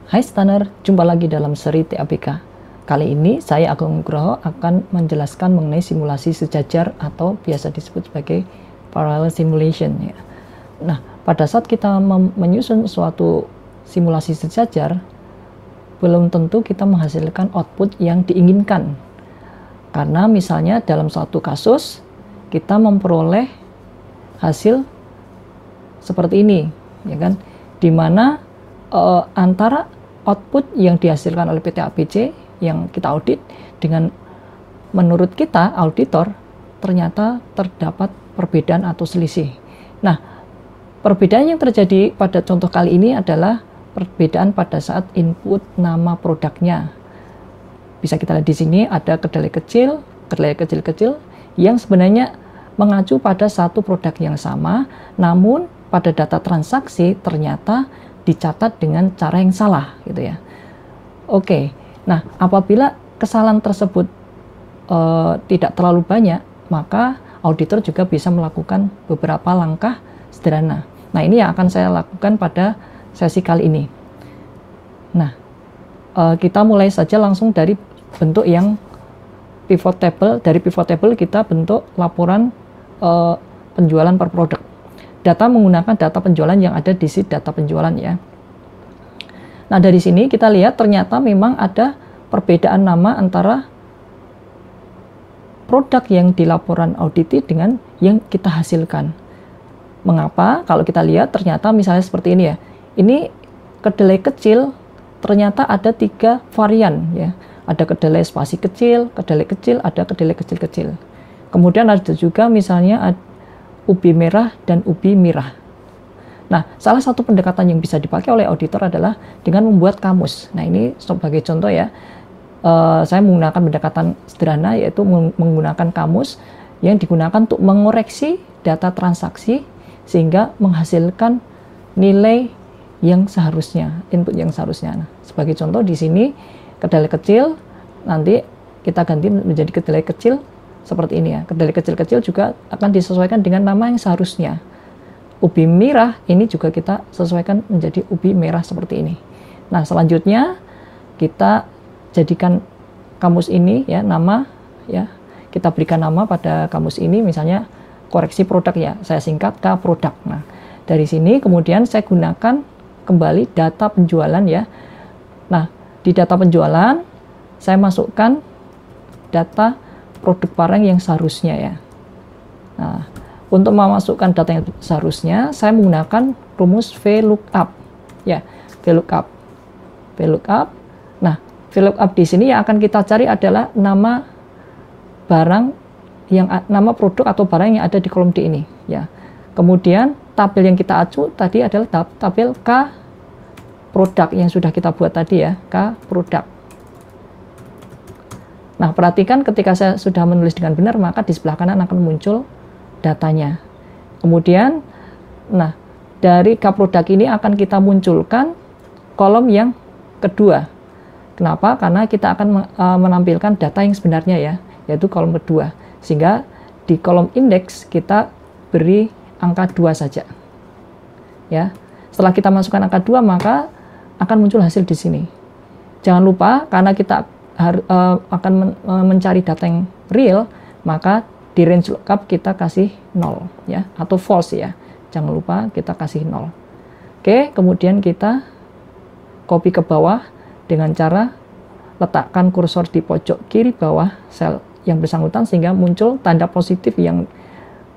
Hai Stunner, jumpa lagi dalam seri TABK. Kali ini saya Agung Nugroho akan menjelaskan mengenai simulasi sejajar atau biasa disebut sebagai parallel simulation. Ya. Nah, pada saat kita menyusun suatu simulasi sejajar, belum tentu kita menghasilkan output yang diinginkan. Karena misalnya dalam suatu kasus, kita memperoleh hasil seperti ini, ya kan? Di mana antara output yang dihasilkan oleh PT ABC yang kita audit dengan menurut kita auditor ternyata terdapat perbedaan atau selisih. Nah, perbedaan yang terjadi pada contoh kali ini adalah perbedaan pada saat input nama produknya. Bisa kita lihat di sini ada kedelai kecil-kecil yang sebenarnya mengacu pada satu produk yang sama, namun pada data transaksi ternyata dicatat dengan cara yang salah, gitu ya. Oke, nah apabila kesalahan tersebut tidak terlalu banyak, maka auditor juga bisa melakukan beberapa langkah sederhana. Nah, ini yang akan saya lakukan pada sesi kali ini. Nah, kita mulai saja langsung dari bentuk yang pivot table. Dari pivot table kita bentuk laporan penjualan per produk. Data menggunakan data penjualan yang ada di sheet data penjualan ya. Nah, dari sini kita lihat ternyata memang ada perbedaan nama antara produk yang di laporan audit dengan yang kita hasilkan. Mengapa? Kalau kita lihat ternyata misalnya seperti ini ya. Ini kedelai kecil ternyata ada 3 varian ya. Ada kedelai spasi kecil, ada kedelai kecil-kecil. Kemudian ada juga misalnya ubi merah dan ubi mirah. Nah, salah satu pendekatan yang bisa dipakai oleh auditor adalah dengan membuat kamus. Nah, ini sebagai contoh ya, saya menggunakan pendekatan sederhana yaitu menggunakan kamus yang digunakan untuk mengoreksi data transaksi sehingga menghasilkan nilai yang seharusnya, input yang seharusnya. Nah, sebagai contoh di sini kedelai kecil nanti kita ganti menjadi kedelai kecil seperti ini ya. Kedelai kecil-kecil juga akan disesuaikan dengan nama yang seharusnya. Ubi merah ini juga kita sesuaikan menjadi ubi merah seperti ini. Nah, selanjutnya kita jadikan kamus ini ya nama ya. Kita berikan nama pada kamus ini misalnya koreksi produk ya. Saya singkat K produk. Nah, dari sini kemudian saya gunakan kembali data penjualan ya. Nah, di data penjualan saya masukkan data produk barang yang seharusnya ya. Nah, untuk memasukkan data yang seharusnya, saya menggunakan rumus VLOOKUP ya, VLOOKUP. Nah, VLOOKUP di sini yang akan kita cari adalah nama produk atau barang yang ada di kolom D ini ya. Kemudian tabel yang kita acu tadi adalah tabel K produk yang sudah kita buat tadi ya, K produk. Nah, perhatikan ketika saya sudah menulis dengan benar, maka di sebelah kanan akan muncul datanya. Kemudian, nah, dari K produk ini akan kita munculkan kolom yang kedua. Kenapa? Karena kita akan menampilkan data yang sebenarnya ya, yaitu kolom kedua. Sehingga di kolom indeks kita beri angka 2 saja. Ya. Setelah kita masukkan angka 2, maka akan muncul hasil di sini. Jangan lupa, karena kita akan mencari data yang real, maka di range lookup kita kasih 0 ya, atau false ya. Jangan lupa kita kasih 0. Oke, kemudian kita copy ke bawah dengan cara letakkan kursor di pojok kiri bawah sel yang bersangkutan sehingga muncul tanda positif yang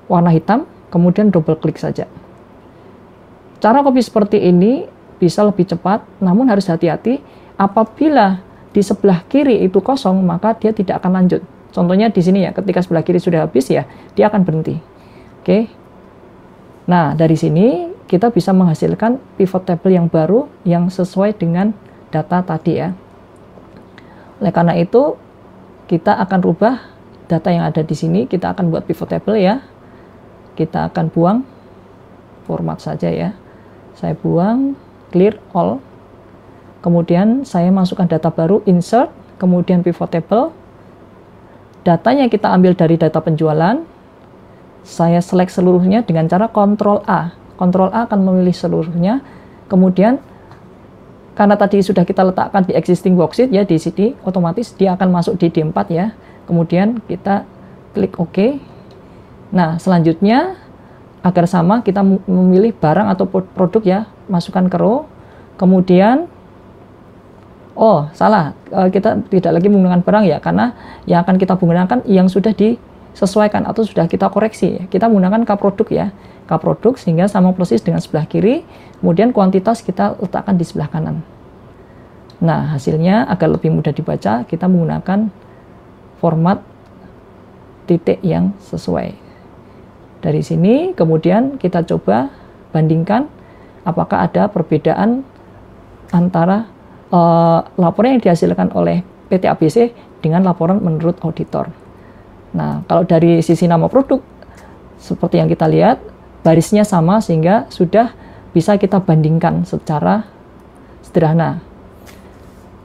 warna hitam, kemudian double klik saja. Cara copy seperti ini bisa lebih cepat, namun harus hati-hati apabila di sebelah kiri itu kosong, maka dia tidak akan lanjut. Contohnya di sini ya, ketika sebelah kiri sudah habis ya, dia akan berhenti. Oke. Nah, dari sini kita bisa menghasilkan pivot table yang baru yang sesuai dengan data tadi ya. Oleh karena itu, kita akan rubah data yang ada di sini, kita akan buat pivot table ya. Kita akan buang format saja ya. Saya buang clear all. Kemudian saya masukkan data baru, insert, kemudian pivot table. Datanya kita ambil dari data penjualan. Saya select seluruhnya dengan cara Ctrl A. Ctrl A akan memilih seluruhnya. Kemudian karena tadi sudah kita letakkan di existing worksheet ya di sini, otomatis dia akan masuk di D4 ya. Kemudian kita klik OK. Nah, selanjutnya agar sama kita memilih barang atau produk ya, masukkan ke row. Kemudian salah, kita tidak lagi menggunakan barang ya, karena yang akan kita gunakan yang sudah disesuaikan atau sudah kita koreksi. Kita menggunakan K-produk ya, K-produk, sehingga sama persis dengan sebelah kiri. Kemudian kuantitas kita letakkan di sebelah kanan. Nah, hasilnya agar lebih mudah dibaca, kita menggunakan format titik yang sesuai. Dari sini kemudian kita coba bandingkan apakah ada perbedaan antara laporan yang dihasilkan oleh PT ABC dengan laporan menurut auditor. Nah, kalau dari sisi nama produk, seperti yang kita lihat, barisnya sama sehingga sudah bisa kita bandingkan secara sederhana.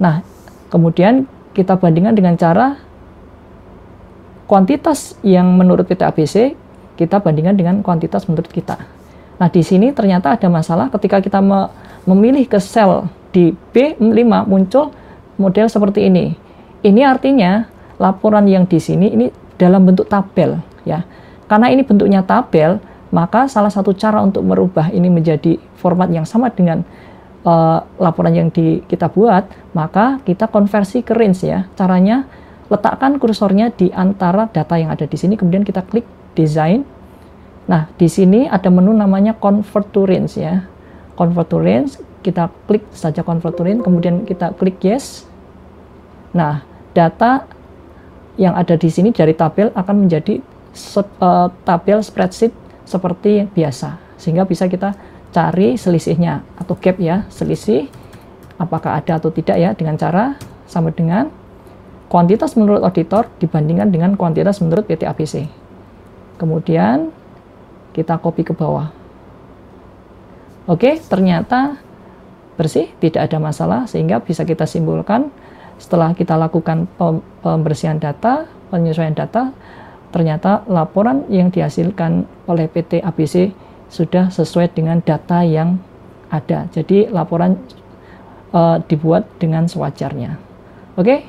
Nah, kemudian kita bandingkan dengan cara kuantitas yang menurut PT ABC, kita bandingkan dengan kuantitas menurut kita. Nah, di sini ternyata ada masalah ketika kita memilih ke sel di B5 muncul model seperti ini. Ini artinya laporan yang di sini ini dalam bentuk tabel ya. Karena ini bentuknya tabel, maka salah satu cara untuk merubah ini menjadi format yang sama dengan laporan yang kita buat, maka kita konversi ke range ya. Caranya letakkan kursornya di antara data yang ada di sini, kemudian kita klik design. Nah, di sini ada menu namanya convert to range ya. Convert to range, kita klik saja convert to range, kemudian kita klik yes. Nah, data yang ada di sini dari tabel akan menjadi tabel spreadsheet seperti biasa, sehingga bisa kita cari selisihnya atau gap ya, selisih apakah ada atau tidak ya, dengan cara sama dengan kuantitas menurut auditor dibandingkan dengan kuantitas menurut PT ABC. Kemudian kita copy ke bawah. Oke, ternyata bersih, tidak ada masalah, sehingga bisa kita simpulkan setelah kita lakukan pembersihan data, penyesuaian data, ternyata laporan yang dihasilkan oleh PT ABC sudah sesuai dengan data yang ada. Jadi laporan dibuat dengan sewajarnya. Oke,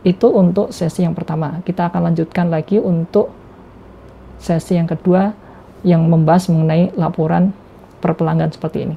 itu untuk sesi yang pertama. Kita akan lanjutkan lagi untuk sesi yang kedua yang membahas mengenai laporan per pelanggan seperti ini.